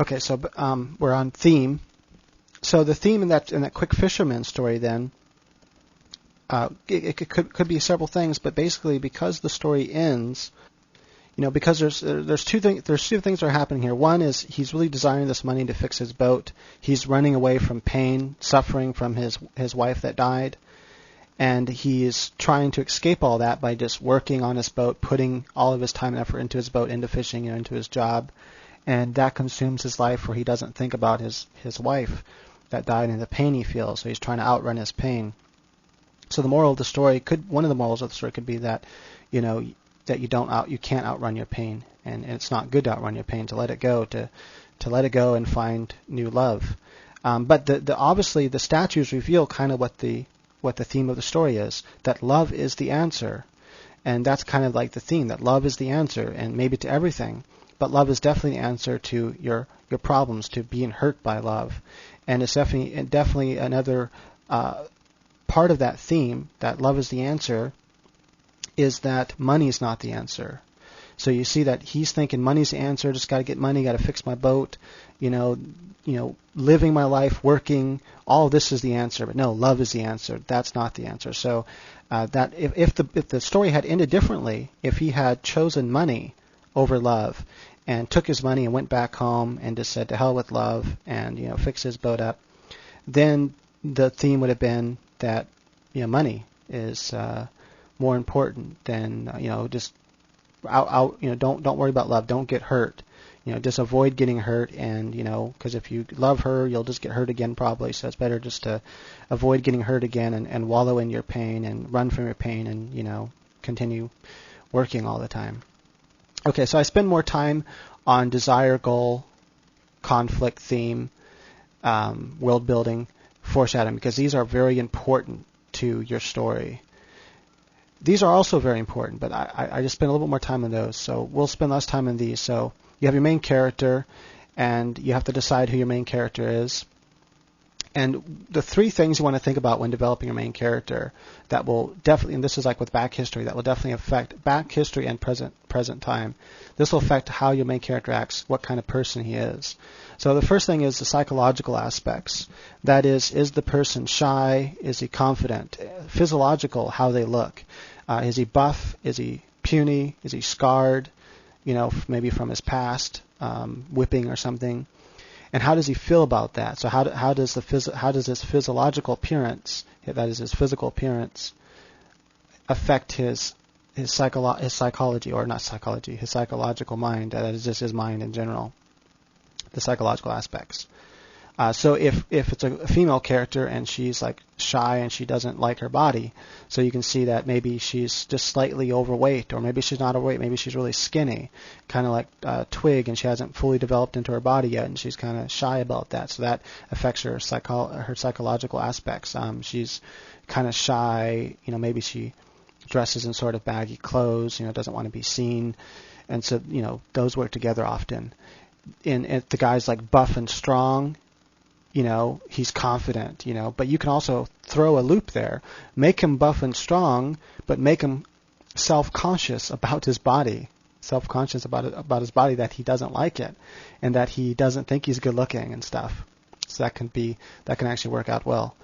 Okay, so we're on theme. So the theme in that Quick Fisherman story then, it could be several things, but basically because the story ends, because there's two things that are happening here. One is he's really desiring this money to fix his boat. He's running away from pain, suffering from his wife that died, and he's trying to escape all that by just working on his boat, putting all of his time and effort into his boat, into fishing, into his job, and that consumes his life where he doesn't think about his wife that died and the pain he feels. So he's trying to outrun his pain. So one of the morals of the story could be that, that you can't outrun your pain, and it's not good to outrun your pain, to let it go, to let it go and find new love. But obviously the statues reveal kind of what the theme of the story is, that love is the answer, and that's kind of like the theme, that love is the answer, and maybe to everything, but love is definitely the answer to your problems, to being hurt by love, and it's definitely another part of that theme, that love is the answer, is that money is not the answer. So you see that he's thinking money's the answer, just got to get money, got to fix my boat, living my life, working, all of this is the answer. But no, love is the answer. That's not the answer. So that if the story had ended differently, if he had chosen money over love and took his money and went back home and just said to hell with love and fix his boat up, then the theme would have been that money is more important than just don't worry about love, don't get hurt, just avoid getting hurt, and because if you love her you'll just get hurt again probably, so it's better just to avoid getting hurt again and wallow in your pain and run from your pain and continue working all the time. Okay, so I spend more time on desire, goal, conflict, theme, world building, foreshadowing, because these are very important to your story. These are also very important, but I just spend a little bit more time on those, so we'll spend less time on these. So you have your main character, and you have to decide who your main character is. And the three things you want to think about when developing your main character that will definitely, and this is like with back history, that will definitely affect back history and present time. This will affect how your main character acts, what kind of person he is. So the first thing is the psychological aspects. That is the person shy? Is he confident? Physiological, how they look. Is he buff? Is he puny? Is he scarred? Maybe from his past, whipping or something. And how does he feel about that? So how does his physiological appearance, that is his physical appearance, affect his psychology, or not psychology, his psychological mind? That is just his mind in general, the psychological aspects. So if it's a female character and she's like shy and she doesn't like her body, so you can see that maybe she's just slightly overweight, or maybe she's not overweight, maybe she's really skinny, kind of like Twig, and she hasn't fully developed into her body yet, and she's kind of shy about that. So that affects her psychological aspects. She's kind of shy, maybe she dresses in sort of baggy clothes, doesn't want to be seen, and so those work together often. And if the guy's like buff and strong, he's confident, but you can also throw a loop there, make him buff and strong, but make him self-conscious about his body, self-conscious about his body, that he doesn't like it, and that he doesn't think he's good looking and stuff. So that can actually work out well,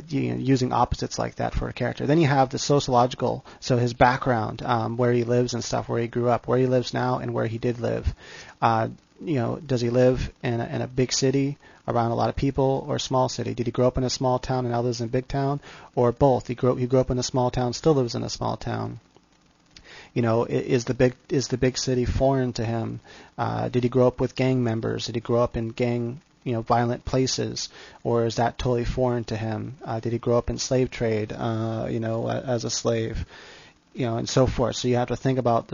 using opposites like that for a character. Then you have the sociological, so his background, where he lives and stuff, where he grew up, where he lives now, and where he did live. Does he live in a big city around a lot of people, or a small city? Did he grow up in a small town and now lives in a big town, or both? He grew up in a small town, still lives in a small town. Is the big city foreign to him? Did he grow up with gang members? Did he grow up in gang, violent places, or is that totally foreign to him? Did he grow up in slave trade, as a slave? And so forth. So you have to think about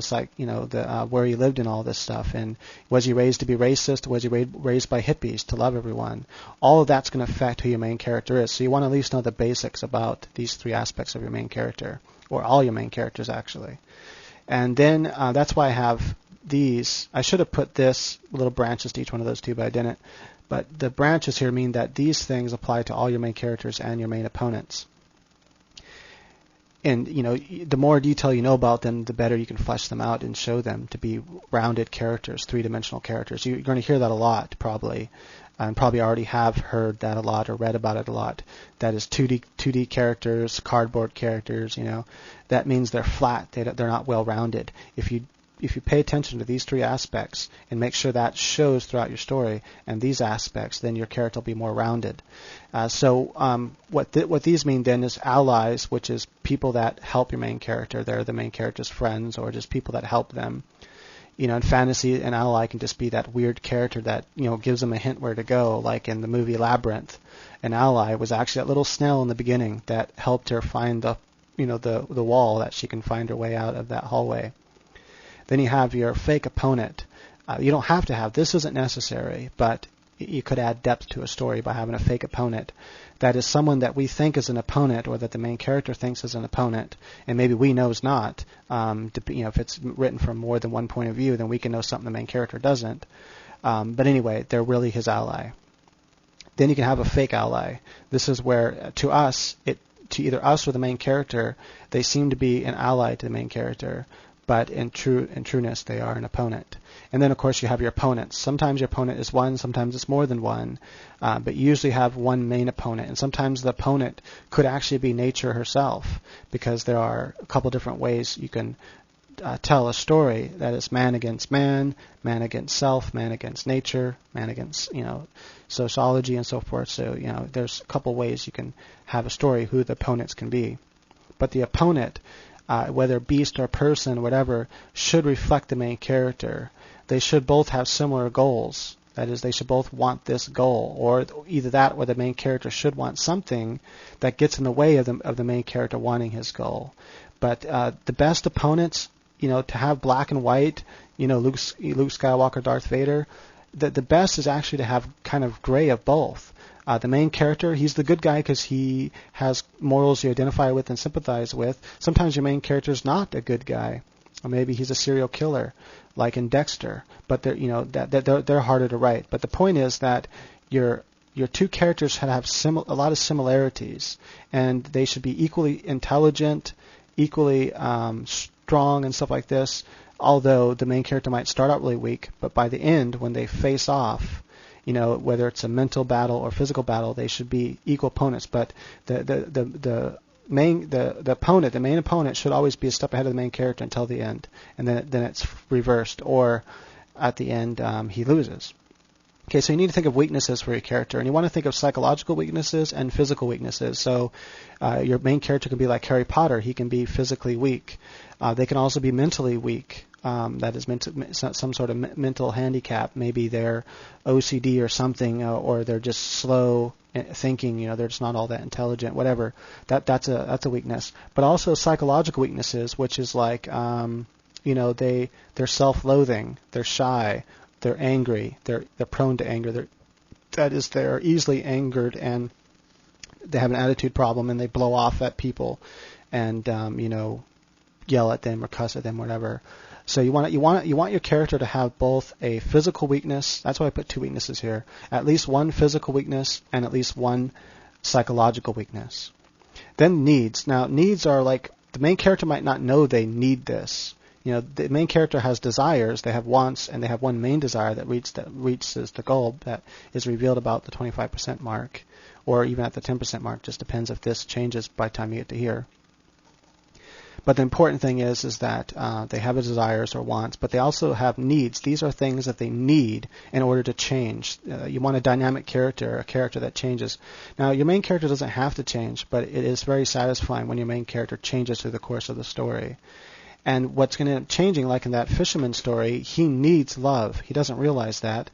where he lived and all this stuff. And was he raised to be racist? Was he raised by hippies to love everyone? All of that's going to affect who your main character is. So you want to at least know the basics about these three aspects of your main character, or all your main characters actually. And then that's why I have these. I should have put this little branches to each one of those two, but I didn't. But the branches here mean that these things apply to all your main characters and your main opponents. and the more detail you know about them, the better you can flesh them out and show them to be rounded characters, three-dimensional characters. You're going to hear that a lot, probably, and probably already have heard that a lot or read about it a lot. That is 2D characters, cardboard characters. That means they're flat. They're not well-rounded. If you pay attention to these three aspects and make sure that shows throughout your story and these aspects, then your character will be more rounded. What these mean then is allies, which is people that help your main character. They're the main character's friends or just people that help them. In fantasy, an ally can just be that weird character that gives them a hint where to go. Like in the movie Labyrinth, an ally was actually that little snail in the beginning that helped her find the wall that she can find her way out of that hallway. Then you have your fake opponent. You don't have to have, this isn't necessary, but you could add depth to a story by having a fake opponent. That is someone that we think is an opponent or that the main character thinks is an opponent, and maybe we know is not. If it's written from more than one point of view, then we can know something the main character doesn't. But anyway, they're really his ally. Then you can have a fake ally. This is where, to us, to either us or the main character, they seem to be an ally to the main character, but in trueness, they are an opponent. And then, of course, you have your opponents. Sometimes your opponent is one, sometimes it's more than one, but you usually have one main opponent. And sometimes the opponent could actually be nature herself, because there are a couple different ways you can tell a story. That is man against man against self, man against nature, man against, sociology and so forth. So, there's a couple ways you can have a story who the opponents can be. But the opponent, whether beast or person, whatever, should reflect the main character. They should both have similar goals. That is, they should both want this goal, or either that or the main character should want something that gets in the way of the main character wanting his goal. But the best opponents, to have black and white, Luke Skywalker, Darth Vader, the best is actually to have kind of gray of both. The main character, he's the good guy because he has morals you identify with and sympathize with. Sometimes your main character is not a good guy, or maybe he's a serial killer, like in Dexter. But they're harder to write. But the point is that your two characters should have a lot of similarities, and they should be equally intelligent, equally strong, and stuff like this. Although the main character might start out really weak, but by the end, when they face off, whether it's a mental battle or physical battle, they should be equal opponents. But the main opponent should always be a step ahead of the main character until the end, and then it's reversed, or at the end he loses. Okay, so you need to think of weaknesses for your character, and you want to think of psychological weaknesses and physical weaknesses. So your main character can be like Harry Potter. He can be physically weak. They can also be mentally weak. That is some sort of mental handicap. Maybe they're OCD or something, or they're just slow thinking. They're just not all that intelligent. Whatever. That's a weakness. But also psychological weaknesses, which is like they're self-loathing. They're shy. They're angry. They're prone to anger. They're easily angered, and they have an attitude problem, and they blow off at people, and yell at them or cuss at them, whatever. So you want your character to have both a physical weakness. That's why I put two weaknesses here. At least one physical weakness and at least one psychological weakness. Then needs. Now needs are like the main character might not know they need this. The main character has desires, they have wants, and they have one main desire that reaches the goal that is revealed about the 25% mark, or even at the 10% mark. Just depends if this changes by the time you get to here. But the important thing is that they have desires or wants, but they also have needs. These are things that they need in order to change. You want a dynamic character, a character that changes. Now, your main character doesn't have to change, but it is very satisfying when your main character changes through the course of the story. And what's going to end up changing, like in that fisherman story, he needs love. He doesn't realize that.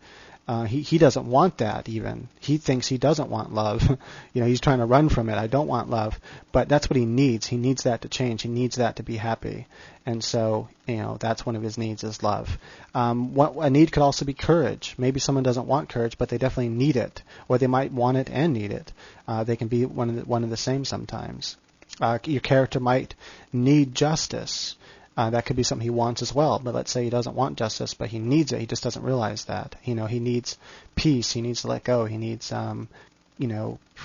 He doesn't want that even. He thinks he doesn't want love. He's trying to run from it. I don't want love. But that's what he needs. He needs that to change. He needs that to be happy. And so, that's one of his needs is love. A need could also be courage. Maybe someone doesn't want courage, but they definitely need it. Or they might want it and need it. They can be one of the same sometimes. Your character might need justice. That could be something he wants as well. But let's say he doesn't want justice, but he needs it. He just doesn't realize that. He needs peace. He needs to let go. He needs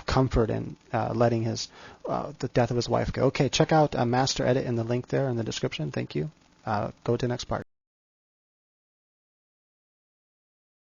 comfort in letting the death of his wife go. Okay, check out Master Edit in the link there in the description. Thank you. Go to the next part.